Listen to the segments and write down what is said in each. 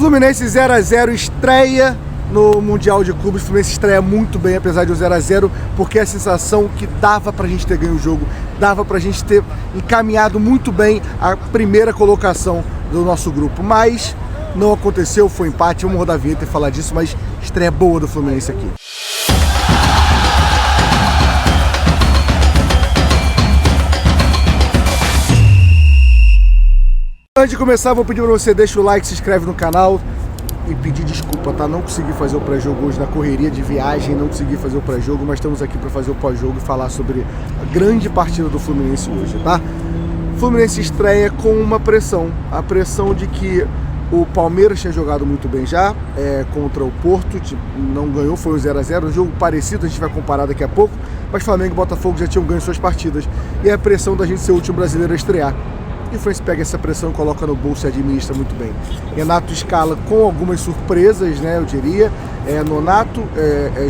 Fluminense 0x0 estreia no Mundial de Clubes. O Fluminense estreia muito bem, apesar de um 0x0, porque é a sensação que dava pra gente ter ganho o jogo, dava pra gente ter encaminhado muito bem a primeira colocação do nosso grupo, mas não aconteceu, foi empate. Vamos rodar a vinheta e falar disso, mas estreia boa do Fluminense aqui. Antes de começar, vou pedir para você, deixa o like, se inscreve no canal e pedir desculpa, tá? Não consegui fazer o pré-jogo hoje na correria de viagem, não consegui fazer o pré-jogo, mas estamos aqui para fazer o pós-jogo e falar sobre a grande partida do Fluminense hoje, tá? O Fluminense estreia com uma pressão, a pressão de que o Palmeiras tinha jogado muito bem já, contra o Porto, não ganhou, foi um 0x0, um jogo parecido, a gente vai comparar daqui a pouco, mas Flamengo e Botafogo já tinham ganho suas partidas, e a pressão da gente ser o último brasileiro a estrear. E o Fluminense pega essa pressão e coloca no bolso e administra muito bem. Renato escala com algumas surpresas, né, eu diria. Nonato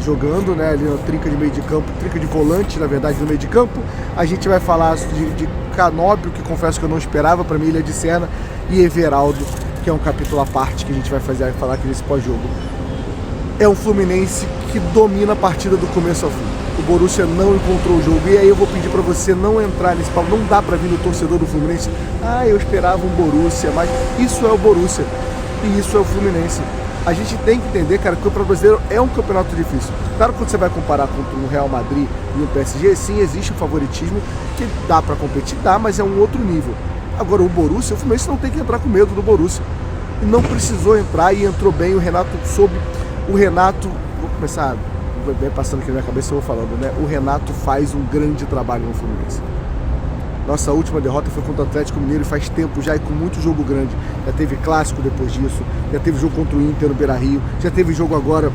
jogando, né, ali na trinca de meio de campo, trinca de volante, na verdade, no meio de campo. A gente vai falar de Canóbio, que confesso que eu não esperava, para mim ele é de Serna, e Everaldo, que é um capítulo à parte que a gente vai falar aqui nesse pós-jogo. É um Fluminense que domina a partida do começo ao fim. O Borussia não encontrou o jogo, e aí eu vou pedir para você não entrar nesse papo. Não dá para vir no torcedor do Fluminense, eu esperava um Borussia, mas isso é o Borussia e isso é o Fluminense. A gente tem que entender, cara, que o Campeonato Brasileiro é um campeonato difícil. Claro que quando você vai comparar com o Real Madrid e o PSG, sim, existe um favoritismo que dá para competir, mas é um outro nível. Agora o Borussia, o Fluminense não tem que entrar com medo do Borussia, e não precisou entrar, e entrou bem. O Renato soube, vou começar passando aqui na minha cabeça, eu vou falando, né? O Renato faz um grande trabalho no Fluminense. Nossa última derrota foi contra o Atlético Mineiro, e faz tempo já, e com muito jogo grande. Já teve clássico depois disso, já teve jogo contra o Inter no Beira-Rio, já teve jogo agora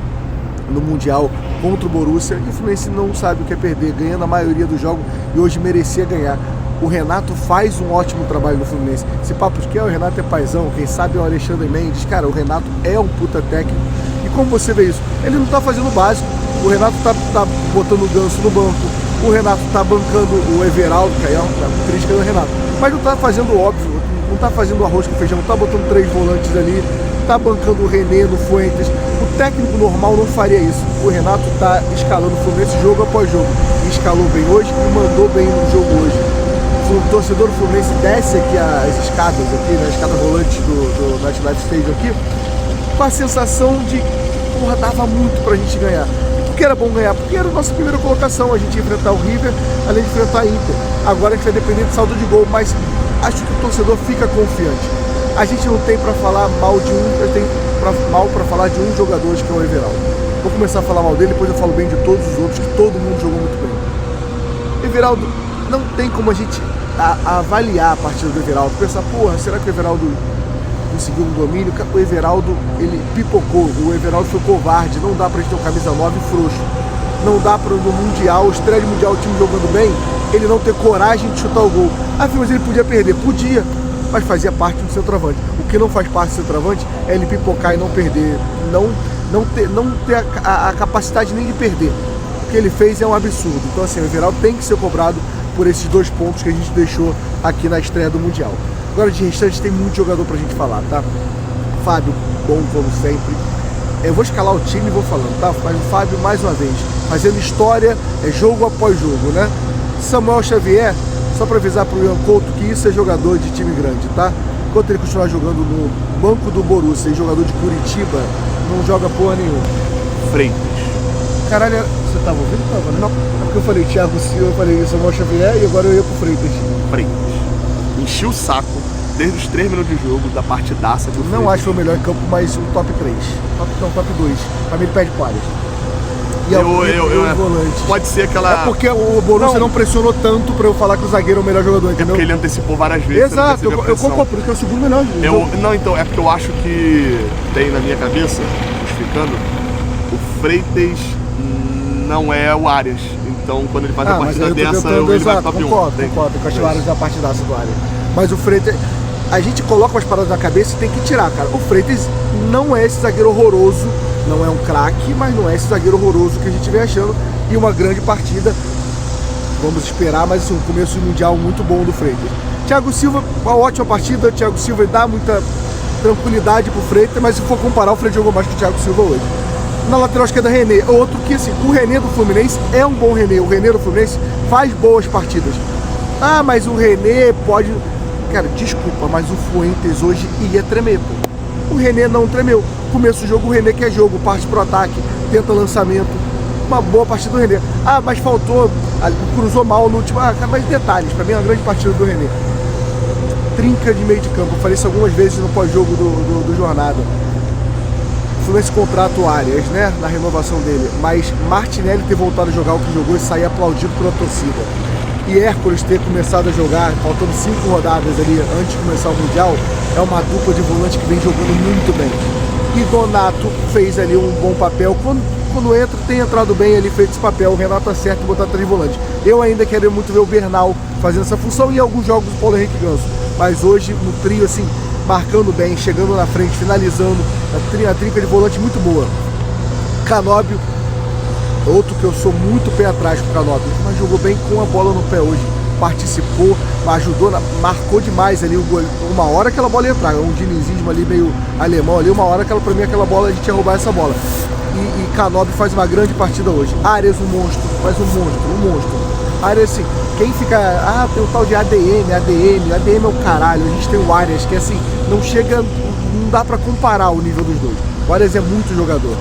no Mundial contra o Borussia, e o Fluminense não sabe o que é perder, ganhando a maioria dos jogos, e hoje merecia ganhar. O Renato faz um ótimo trabalho no Fluminense. Esse papo de que o Renato é paizão, quem sabe é o Alexandre Mendes. Cara, o Renato é um puta técnico, e como você vê isso? Ele não tá fazendo o básico. O Renato tá botando o Ganso no banco, o Renato tá bancando o Everaldo, que aí é uma crítica do Renato, mas não tá fazendo o óbvio, não tá fazendo arroz com feijão, não tá botando 3 volantes ali, tá bancando o René no Fuentes. O técnico normal não faria isso. O Renato tá escalando o Fluminense jogo após jogo, e escalou bem hoje e mandou bem no jogo hoje. O torcedor do Fluminense desce aqui as escadas aqui, né, a escada volante do MetLife Stadium aqui, com a sensação de que, porra, dava muito pra gente ganhar. Porque era bom ganhar, porque era a nossa primeira colocação. A gente ia enfrentar o River, além de enfrentar a Inter. Agora a gente vai depender de saldo de gol, mas acho que o torcedor fica confiante. A gente não tem para falar mal de mal para falar de um jogador, que é o Everaldo. Vou começar a falar mal dele, depois eu falo bem de todos os outros, que todo mundo jogou muito bem. Everaldo, não tem como a gente avaliar a partida do Everaldo, pensar, porra, será que o Everaldo conseguiu um domínio? O Everaldo, ele pipocou, o Everaldo foi covarde. Não dá pra gente ter um camisa 9 frouxo, não dá pra no Mundial, estreia de Mundial, o time jogando bem, ele não ter coragem de chutar o gol. Mas ele podia perder, podia, mas fazia parte do centroavante. O que não faz parte do centroavante é ele pipocar e não perder, não ter a capacidade nem de perder. O que ele fez é um absurdo. Então assim, o Everaldo tem que ser cobrado por esses 2 pontos que a gente deixou aqui na estreia do Mundial. Agora de restante tem muito jogador pra gente falar, tá? Fábio, bom como sempre. Eu vou escalar o time e vou falando, tá? Mas o Fábio, mais uma vez, fazendo história, jogo após jogo, né? Samuel Xavier, só pra avisar pro Ian Couto que isso é jogador de time grande, tá? Enquanto ele continuar jogando no banco do Borussia e jogador de Curitiba, não joga porra nenhuma. Freitas. Caralho, você tava ouvindo? Tava, né? Não, é porque eu falei Thiago Silva, eu falei Samuel Xavier e agora eu ia pro Freitas. Enchi o saco desde os 3 minutos de jogo da partidaça do Não acho que foi o melhor em campo, mas o top 3. Top 2. Pra mim ele perde palhas. E o volante. Pode ser aquela... É porque o Borussia não pressionou tanto pra eu falar que o zagueiro é o melhor jogador, entendeu? É porque ele antecipou várias vezes. Exato, eu concordo, porque é o segundo melhor. Não, então, é porque eu acho que tem na minha cabeça, justificando, o Freitas não é o Arias. Então, quando ele faz a partida dessa, ele vai pro top 1. Concordo com as várias da partidaça do Arias. Mas o Freitas, a gente coloca umas paradas na cabeça e tem que tirar, cara. O Freitas não é esse zagueiro horroroso, não é um craque, mas não é esse zagueiro horroroso que a gente vem achando. E uma grande partida, vamos esperar, mas assim, um começo mundial muito bom do Freitas. Thiago Silva, uma ótima partida. Thiago Silva dá muita tranquilidade pro Freitas, mas se for comparar, o Freitas jogou mais que o Thiago Silva hoje. Na lateral esquerda, René. Outro que, assim, o René do Fluminense é um bom René. O René do Fluminense faz boas partidas. Ah, mas o René pode... Cara, desculpa, mas o Fuentes hoje ia tremer, pô. O René não tremeu. Começo do jogo, o René quer jogo, parte pro ataque, tenta lançamento. Uma boa partida do René. Ah, mas faltou... Cruzou mal no último... Ah, mas detalhes. Pra mim é uma grande partida do René. Trinca de meio de campo. Eu falei isso algumas vezes no pós-jogo do Jornada. Fluminense contrata o Arias, né, na renovação dele, mas Martinelli ter voltado a jogar o que jogou e sair aplaudido pela torcida, e Hércules ter começado a jogar, faltando 5 rodadas ali antes de começar o Mundial, é uma dupla de volante que vem jogando muito bem. E Donato fez ali um bom papel, quando entra, tem entrado bem ali, feito esse papel. O Renato acerta e botar 3 volantes. Eu ainda quero muito ver o Bernal fazendo essa função e alguns jogos do Paulo Henrique Ganso, mas hoje no trio, assim, marcando bem, chegando na frente, finalizando, a trinca de volante muito boa. Canóbio, outro que eu sou muito pé atrás com o Canóbio, mas jogou bem com a bola no pé hoje, participou, ajudou, marcou demais ali o gol. Uma hora aquela bola ia entrar, um dinizismo ali meio alemão ali, uma hora pra mim aquela bola, a gente ia roubar essa bola. E Canóbio faz uma grande partida hoje. Arias, um monstro, faz um monstro. Arias, assim, quem fica, tem o tal de ADM é o caralho. A gente tem o Arias, que assim, não chega, não dá pra comparar o nível dos dois. O Arias é muito jogador.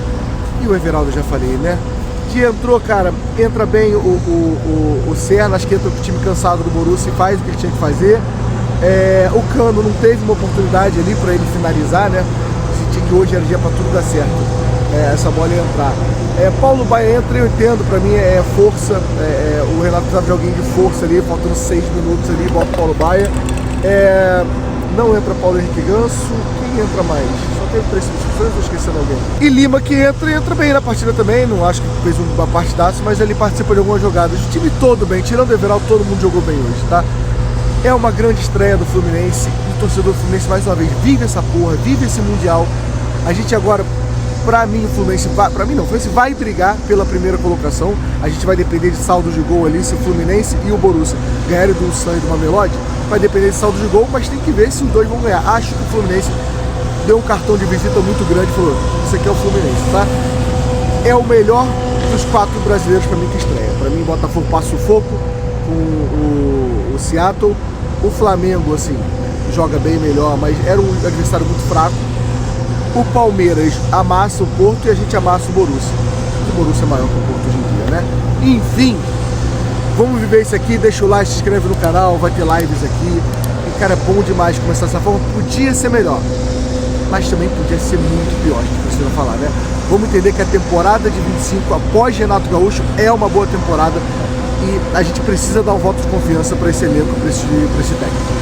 E o Everaldo, já falei, né? Que entrou, cara, entra bem o Serna, acho que entra com o time cansado do Borussia e faz o que ele tinha que fazer. O Cano não teve uma oportunidade ali pra ele finalizar, né? Senti que hoje era dia pra tudo dar certo. Essa bola ia entrar. Paulo Baia entra, eu entendo, pra mim é força. O Renato precisava de alguém de força ali, faltando 6 minutos ali, bota o Paulo Baia. Não entra Paulo Henrique Ganso. Quem entra mais? Só teve 3 substituições, estou esquecendo alguém. E Lima, que entra bem na partida também, não acho que fez uma partidaça, mas ele participa de algumas jogadas. O time todo bem, tirando o Everaldo, todo mundo jogou bem hoje, tá? É uma grande estreia do Fluminense, o torcedor do Fluminense mais uma vez vive essa porra, vive esse Mundial. A gente agora, pra mim, o Fluminense vai brigar pela primeira colocação. A gente vai depender de saldo de gol ali, se o Fluminense e o Borussia ganharem do Ulsan e do Mamelodi, vai depender de saldo de gol, mas tem que ver se os dois vão ganhar. Acho que o Fluminense deu um cartão de visita muito grande e falou, isso aqui é o Fluminense, tá? É o melhor dos 4 brasileiros pra mim que estreia. Pra mim, Botafogo passa o foco com o Seattle. O Flamengo, assim, joga bem melhor, mas era um adversário muito fraco. O Palmeiras amassa o Porto e a gente amassa o Borussia. O Borussia é maior que o Porto hoje em dia, né? Enfim, vamos viver isso aqui, deixa o like, se inscreve no canal, vai ter lives aqui. E, cara, é bom demais começar dessa forma. Podia ser melhor, mas também podia ser muito pior, a gente precisa falar, né? Vamos entender que a temporada de 25, após Renato Gaúcho, é uma boa temporada e a gente precisa dar um voto de confiança para esse elenco, para esse técnico.